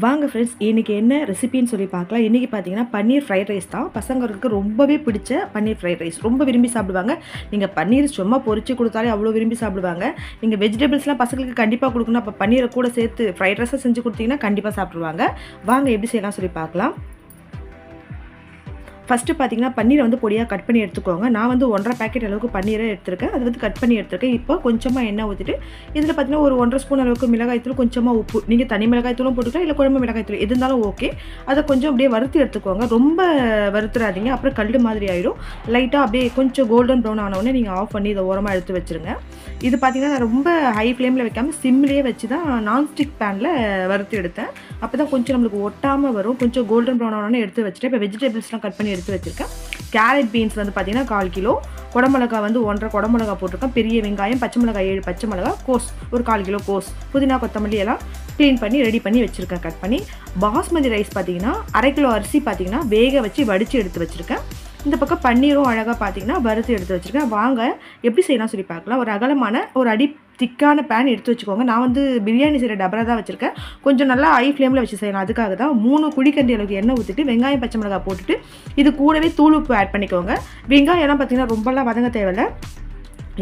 வாங்க ஃப்ரெண்ட்ஸ், இன்னைக்கு என்ன ரெசிபின்னு சொல்லி பார்க்கலாம். இன்றைக்கி பார்த்தீங்கன்னா பன்னீர் ஃப்ரைட் ரைஸ் தான். பசங்களுக்கு ரொம்பவே பிடிச்ச பன்னீர் ஃப்ரைட் ரைஸ் ரொம்ப விரும்பி சாப்பிடுவாங்க. நீங்கள் பன்னீர் சும்மா பொரிச்சு கொடுத்தாலே அவ்வளோ விரும்பி சாப்பிடுவாங்க. நீங்கள் வெஜிடபிள்ஸ்லாம் பசங்களுக்கு கண்டிப்பாக கொடுக்கணும். அப்போ பன்னீரை கூட சேர்த்து ஃப்ரைட் ரைஸாக செஞ்சு கொடுத்தீங்கன்னா கண்டிப்பாக சாப்பிடுவாங்க. வாங்க எப்படி செய்யலாம் சொல்லி பார்க்கலாம். ஃபஸ்ட்டு பார்த்தீங்கன்னா பன்னீரை வந்து பொடியாக கட் பண்ணி எடுத்துக்கோங்க. நான் வந்து 1.5 பேக்கெட் அளவுக்கு பன்னீரை எடுத்துருக்கேன். அது வந்து கட் பண்ணி எடுத்துருக்கேன். இப்போ கொஞ்சமாக எண்ணெய் ஊற்றிட்டு இதில் பார்த்தீங்கன்னா ஒரு 1.5 ஸ்பூன் அளவுக்கு மிளகாய்த்தூள், கொஞ்சமாக உப்பு. நீங்கள் தனி மிளகாய்த்தூளும் போட்டுக்கலாம், இல்லை குழம்பு மிளகாய்த்தூள் எது இருந்தாலும் ஓகே. அதை கொஞ்சம் அப்படியே வறுத்து எடுத்துக்கோங்க. ரொம்ப வறுத்துறாதீங்க, அப்புறம் கல் மாதிரி ஆயிடும். லைட்டாக அப்படியே கொஞ்சம் கோல்டன் ப்ரௌன் ஆனவுடனே நீங்கள் ஆஃப் பண்ணி இதை ஓரமாக எடுத்து வச்சுருங்க. இது பார்த்தீங்கன்னா நான் ரொம்ப ஹை ஃப்ளேமில் வைக்காமல் சிம்லேயே வச்சு தான் நான்ஸ்டிக் பேனில் வறுத்து எடுத்தேன். அப்போ தான் கொஞ்சம் நம்மளுக்கு ஒட்டாமல் வரும். கொஞ்சம் கோல்டன் ப்ரௌன் ஆனோடனே எடுத்து வச்சுட்டு இப்போ வெஜிடபிள்ஸ்லாம் கட் பண்ணி எடுத்து வச்சுருக்கேன். கேரட் பீன்ஸ் வந்து பார்த்தீங்கன்னா 1/4 கிலோ, குடமிளகா வந்து 1.5 குடமிளகா போட்டிருக்கேன், பெரிய வெங்காயம், பச்சை மிளகாய் 7 பச்சை மிளகா, கோஸ் ஒரு 1/4 கிலோ கோஸ், புதினா கொத்தமல்லி எல்லாம் க்ளீன் பண்ணி ரெடி பண்ணி வச்சுருக்கேன் கட் பண்ணி. பாஸ்மதி ரைஸ் பார்த்தீங்கன்னா 1/2 கிலோ அரிசி பார்த்தீங்கன்னா வேக வச்சு வடித்து எடுத்து வச்சுருக்கேன். இந்த பக்கம் பன்னீரும் அழகாக பார்த்தீங்கன்னா வறுத்து எடுத்து வச்சுருக்கேன். வாங்க எப்படி செய்யலாம் சொல்லி பார்க்கலாம். ஒரு அகலமான ஒரு அடி திக்கான பேன் எடுத்து வச்சுக்கோங்க. நான் வந்து பிரியாணி செய்கிற டபரா தான் வச்சுருக்கேன். கொஞ்சம் நல்லா ஹை ஃப்ளேமில் வச்சு செய்யலாம். அதுக்காக தான் 3 குழிக்கண்டி அளவுக்கு எண்ணெய் ஊற்றிட்டு வெங்காயம் பச்சை மிளகாய் போட்டுட்டு இது கூடவே தூள் உப்பு ஆட் பண்ணிக்கோங்க. வெங்காயம்லாம் பார்த்தீங்கன்னா ரொம்பலாம் வதங்க தேவையில்லை.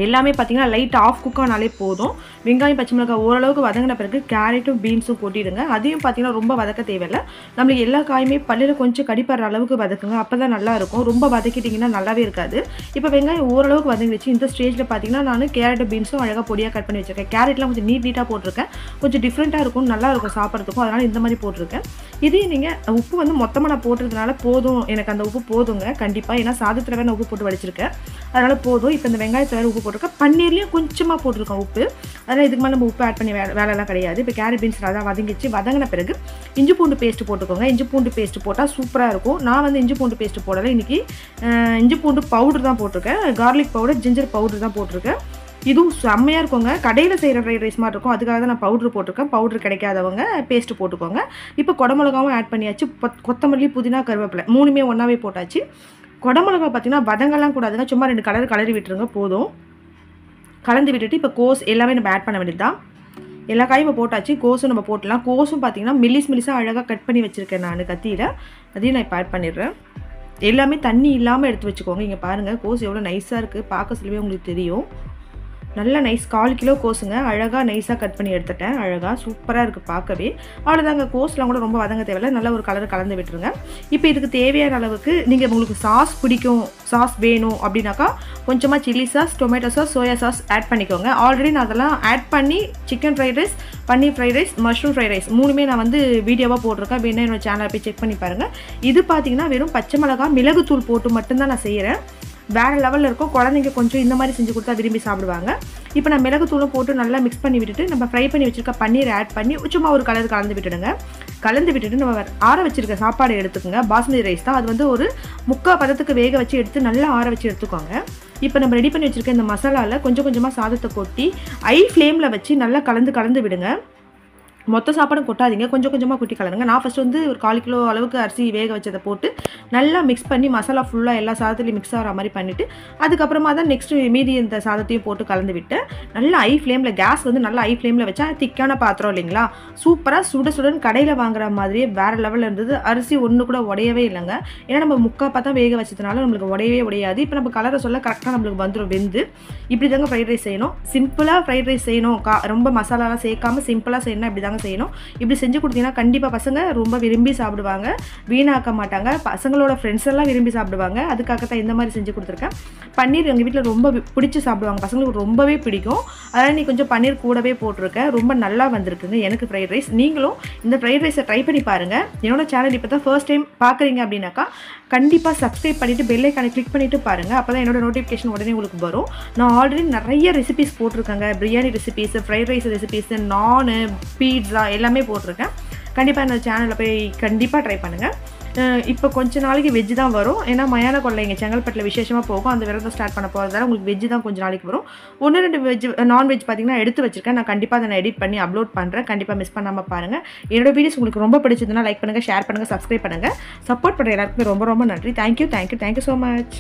எல்லாமே பார்த்தீங்கன்னா லைட் ஆஃப் குக் ஆனாலே போதும். வெங்காயம் பச்சை மிளகாய் ஓரளவுக்கு வதங்கின பிறகு கேரட்டும் பீன்ஸும் போட்டிடுங்க. அதையும் பார்த்தீங்கன்னா ரொம்ப வதக்க தேவையில்லை. நம்மளுக்கு எல்லா காயுமே பல்லில் கொஞ்சம் கடிப்படுற அளவுக்கு வதக்குங்க. அப்போ தான் நல்லாயிருக்கும். ரொம்ப வதக்கிட்டிங்கன்னா நல்லாவே இருக்காது. இப்போ வெங்காயம் ஓரளவுக்கு வதங்கிடுச்சு. இந்த ஸ்டேஜில் பார்த்தீங்கன்னா நான் கேரட்டும் பீன்ஸும் அழகாக பொடியாக கட் பண்ணி வச்சுருக்கேன். கேரட்லாம் கொஞ்சம் நீட்டாக போட்டிருக்கேன். கொஞ்சம் டிஃப்ரெண்ட்டாக இருக்கும், நல்லாயிருக்கும் சாப்பிட்றதுக்கும். அதனால் இந்த மாதிரி போட்டிருக்கேன். இதே நீங்கள் உப்பு வந்து மொத்தமாக நான் போட்டுறதுனால போதும், எனக்கு அந்த உப்பு போதுங்க கண்டிப்பாக. ஏன்னா சாதத்தில் வேறு நான் உப்பு போட்டு வடிச்சிருக்கேன், அதனால் போதும். இப்போ இந்த வெங்காயத்தில் வேறு உப்பு போட்டிருக்கேன், பன்னீர்லேயும் கொஞ்சமாக போட்டிருக்கோம் உப்பு. அதனால் இதுக்கு மேலே நம்ம உப்பு ஆட் பண்ணி வேலைலாம் கிடையாது. இப்போ கேரட் பீன்ஸ் அதான் வதங்கிச்சு. வதங்கின பிறகு இஞ்சி பூண்டு பேஸ்ட்டு போட்டுக்கோங்க. இஞ்சி பூண்டு பேஸ்ட்டு போட்டால் சூப்பராக இருக்கும். நான் வந்து இஞ்சி பூண்டு பேஸ்ட்டு போடலை இன்றைக்கி. இஞ்சி பூண்டு பவுடர் தான் போட்டிருக்கேன். கார்லிக் பவுடர், ஜிஞ்சர் பவுடர் தான் போட்டிருக்கேன். இதுவும் செம்மையாக இருக்குங்க. கடையில் செய்கிற ஃப்ரைட் ரைஸ் மாதிரி இருக்கும். அதுக்காக தான் நான் பவுட்ரு போட்டிருக்கேன். பவுட்ரு கிடைக்காதவங்க பேஸ்ட்டு போட்டுக்கோங்க. இப்போ குடமிளகாவும் ஆட் பண்ணியாச்சு. கொத்தமல்லி, புதினா, கருவேப்பிலை 3மே ஒன்றாவே போட்டாச்சு. குடமிளகா பார்த்தீங்கன்னா வதங்கலாம் கூடாதுங்க. சும்மா 2 கலரி விட்டுருங்க போதும். கலந்து விட்டுட்டு இப்போ கோஸ் எல்லாமே நம்ம ஆட் பண்ண வேண்டியது தான். எல்லா காயும் இப்போ போட்டாச்சு. கோஸும் நம்ம போட்டலாம். கோஸும் பார்த்தீங்கன்னா மெல்லிஸாக அழகாக கட் பண்ணி வச்சுருக்கேன் நான் கத்தியில். அதையும் நான் இப்போ ஆட் பண்ணிடுறேன். எல்லாமே தண்ணி இல்லாமல் எடுத்து வச்சுக்கோங்க. இங்கே பாருங்கள் கோஸ் எவ்வளோ நைஸாக இருக்குது, பார்க்க சொல்லவே உங்களுக்கு தெரியும். நல்லா நைஸ் 1/4 கிலோ கோஸுங்க. அழகாக நைஸாக கட் பண்ணி எடுத்துட்டேன். அழகாக சூப்பராக இருக்குது பார்க்கவே. அவ்வளோதாங்க, கோஸ்லாம் கூட ரொம்ப வதங்க தேவையில்லை. நல்ல ஒரு கலர் கலந்து விட்டுருங்க. இப்போ இதுக்கு தேவையான அளவுக்கு நீங்கள் உங்களுக்கு சாஸ் பிடிக்கும், சாஸ் வேணும் அப்படின்னாக்கா கொஞ்சமாக chilli sauce, tomato sauce, soya sauce add பண்ணிக்கோங்க. ஆல்ரெடி நான் அதெல்லாம் ஆட் பண்ணி chicken fried rice, paneer fried rice, mushroom fried rice 3மே நான் வந்து வீடியோவாக போட்டிருக்கேன். வேணா என்னோட சேனலை போய் செக் பண்ணி பாருங்கள். இது பார்த்தீங்கன்னா வெறும் பச்சை மிளகாய், மிளகுத்தூள் போட்டு மட்டும்தான் நான் செய்கிறேன். வேறு லெவலில் இருக்கும். குழந்தைங்க கொஞ்சம் இந்த மாதிரி செஞ்சு கொடுத்தா விரும்பி சாப்பிடுவாங்க. இப்போ நான் மிளகுத்தூளும் போட்டு நல்லா மிக்ஸ் பண்ணி விட்டுட்டு நம்ம ஃப்ரை பண்ணி வச்சுருக்க பன்னீர் ஆட் பண்ணி சும்மா ஒரு கலர் கலந்து விட்டுடுங்க. கலந்து விட்டுட்டு நம்ம ஆற வச்சுருக்க சாப்பாடு எடுத்துக்கோங்க. பாஸ்மதி ரைஸ் தான், அது வந்து ஒரு 3/4 பதத்துக்கு வேக வச்சு எடுத்து நல்லா ஆற வச்சு எடுத்துக்கோங்க. இப்போ நம்ம ரெடி பண்ணி வச்சுருக்க இந்த மசாலாவில் கொஞ்சம் கொஞ்சமாக சாதத்தை கொட்டி ஹை ஃப்ளேமில் வச்சு நல்லா கலந்து விடுங்க. மொத்த சாப்பாடும் கொட்டாதீங்க, கொஞ்சம் கொஞ்சமாக கொட்டி கலருங்க. நான் ஃபஸ்ட்டு வந்து ஒரு 1/4 கிலோ அளவுக்கு அரிசி வேக வச்சதை போட்டு நல்லா மிக்ஸ் பண்ணி மசாலா ஃபுல்லாக எல்லா சாதத்துலையும் மிக்ஸ் ஆகிற மாதிரி பண்ணிவிட்டு அதுக்கப்புறமா தான் நெக்ஸ்ட்டு மீதி இந்த சாதத்தையும் போட்டு கலந்து விட்டு நல்லா ஹை ஃப்ளேமில், கேஸ் வந்து நல்லா ஹை ஃப்ளேமில் வச்சா திக்கான பாத்திரம் இல்லைங்களா, சூப்பராக சுடுன்னு கடையில் வாங்குற மாதிரியே வேறு லெவலில் இருந்தது. அரிசி ஒன்று கூட உடையவே இல்லைங்க. ஏன்னா நம்ம 3/4 பார்த்தா வேக வச்சதுனால நம்மளுக்கு உடையாது. இப்போ நம்ம கலரை சொல்ல கரெக்டாக நம்மளுக்கு வந்துடும் வெந்து. இப்படி தாங்க ஃப்ரைட் ரைஸ் செய்யணும். சிம்பிளாக ஃப்ரைட் ரைஸ் செய்யணும், ரொம்ப மசாலாலாம் சேர்க்காமல் சிம்பிளாக செய்யணும். இப்படி தாங்க செய்யணும். இப்படி செஞ்சு கொடுத்தீங்கன்னா கண்டிப்பாக பசங்க ரொம்ப விரும்பி சாப்பிடுவாங்க, வீணாக்க மாட்டாங்க. பசங்களோட ஃப்ரெண்ட்ஸ் எல்லாம் விரும்பி சாப்பிடுவாங்க. அதுக்காக தான் இந்த மாதிரி செஞ்சு கொடுத்துருக்கேன். பன்னீர் எங்கள் வீட்டில் ரொம்ப பிடிச்சி சாப்பிடுவாங்க, பசங்களுக்கு ரொம்பவே பிடிக்கும். அதனால் நீ கொஞ்சம் பன்னீர் கூடவே போட்டிருக்கேன். ரொம்ப நல்லா வந்திருக்குங்க எனக்கு ஃப்ரைட் ரைஸ். நீங்களும் இந்த ஃப்ரைட் ரைஸை ட்ரை பண்ணி பாருங்கள். என்னோட சேனல் இப்போ தான் ஃபர்ஸ்ட் டைம் பார்க்குறீங்க அப்படின்னாக்கா கண்டிப்பாக சப்ஸ்கிரைப் பண்ணிவிட்டு பெல் ஐக்கானை கிளிக் பண்ணிவிட்டு பாருங்கள். அப்போ தான் என்னோட நோட்டிஃபிகேஷன் உடனே உங்களுக்கு வரும். நான் ஆல்ரெடி நிறைய ரெசிபிஸ் போட்டிருக்கேங்க. Biryani recipes, fried rice recipes, naan, pizza எல்லாமே போட்டிருக்கேன். கண்டிப்பாக என்னோட சேனலில் போய் கண்டிப்பாக ட்ரை பண்ணுங்கள். இப்போ கொஞ்ச நாளைக்கு வெஜ்ஜு தான் வரும். ஏன்னா மயான கொள்ளை இங்கே செங்கல்பட்டில் விசேஷமாக போகும். அந்த விரதம் ஸ்டார்ட் பண்ண போகிறதால உங்களுக்கு வெஜ்ஜு தான் கொஞ்சம் நாளைக்கு வரும். 1-2 வெஜ் நான்வெஜ் பார்த்தீங்கன்னா எடுத்து வச்சுருக்கேன். நான் கண்டிப்பாக அதை நான் எடிட் பண்ணி அப்லோட் பண்ணுறேன். கண்டிப்பாக மிஸ் பண்ணாமல் பாருங்கள். என்னோட வீடியோஸ் உங்களுக்கு ரொம்ப பிடிச்சதுன்னா லைக் பண்ணுங்கள், ஷேர் பண்ணுங்கள், சப்ஸ்கிரைப் பண்ணுங்கள். சப்போர்ட் பண்ணுற எல்லாருக்குமே ரொம்ப ரொம்ப நன்றி. Thank you so much.